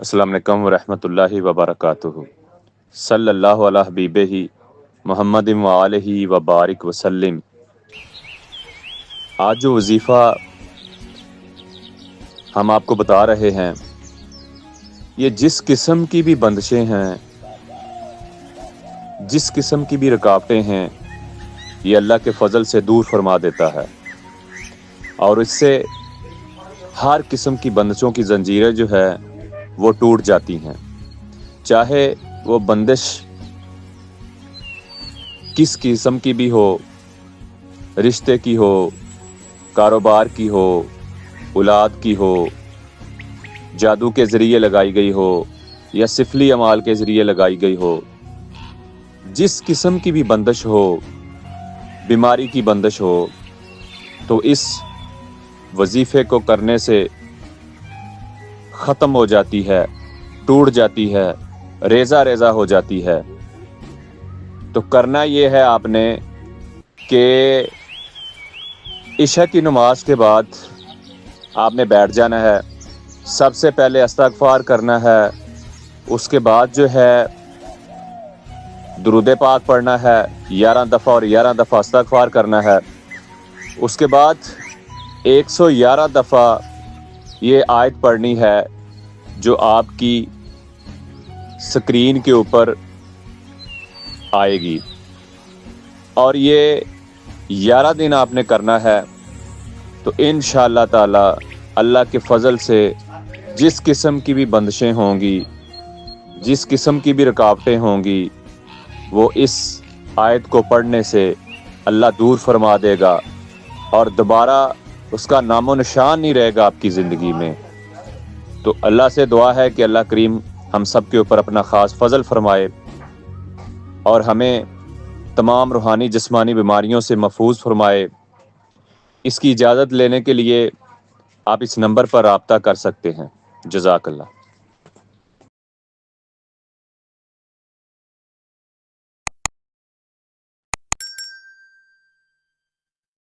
السلام علیکم ورحمۃ اللہ وبرکاتہ۔ صلی اللہ علیہ حبیبہ محمد وآلہ وبارک وسلم۔ آج جو وظیفہ ہم آپ کو بتا رہے ہیں، یہ جس قسم کی بھی بندشیں ہیں، جس قسم کی بھی رکاوٹیں ہیں، یہ اللہ کے فضل سے دور فرما دیتا ہے، اور اس سے ہر قسم کی بندشوں کی زنجیریں جو ہے وہ ٹوٹ جاتی ہیں، چاہے وہ بندش کس قسم کی بھی ہو، رشتے کی ہو، کاروبار کی ہو، اولاد کی ہو، جادو کے ذریعے لگائی گئی ہو یا سفلی اعمال کے ذریعے لگائی گئی ہو، جس قسم کی بھی بندش ہو، بیماری کی بندش ہو، تو اس وظیفے کو کرنے سے ختم ہو جاتی ہے، ٹوٹ جاتی ہے، ریزہ ریزہ ہو جاتی ہے۔ تو کرنا یہ ہے آپ نے کہ عشاء کی نماز کے بعد آپ نے بیٹھ جانا ہے، سب سے پہلے استغفار کرنا ہے، اس کے بعد جو ہے درود پاک پڑھنا ہے، 11 دفعہ اور 11 دفعہ استغفار کرنا ہے، اس کے بعد 111 دفعہ یہ آیت پڑھنی ہے جو آپ کی سکرین کے اوپر آئے گی، اور یہ 11 دن آپ نے کرنا ہے۔ تو انشاءاللہ تعالی اللہ کے فضل سے جس قسم کی بھی بندشیں ہوں گی، جس قسم کی بھی رکاوٹیں ہوں گی، وہ اس آیت کو پڑھنے سے اللہ دور فرما دے گا، اور دوبارہ اس کا نام و نشان نہیں رہے گا آپ کی زندگی میں۔ تو اللہ سے دعا ہے کہ اللہ کریم ہم سب کے اوپر اپنا خاص فضل فرمائے، اور ہمیں تمام روحانی جسمانی بیماریوں سے محفوظ فرمائے۔ اس کی اجازت لینے کے لیے آپ اس نمبر پر رابطہ کر سکتے ہیں۔ جزاک اللہ۔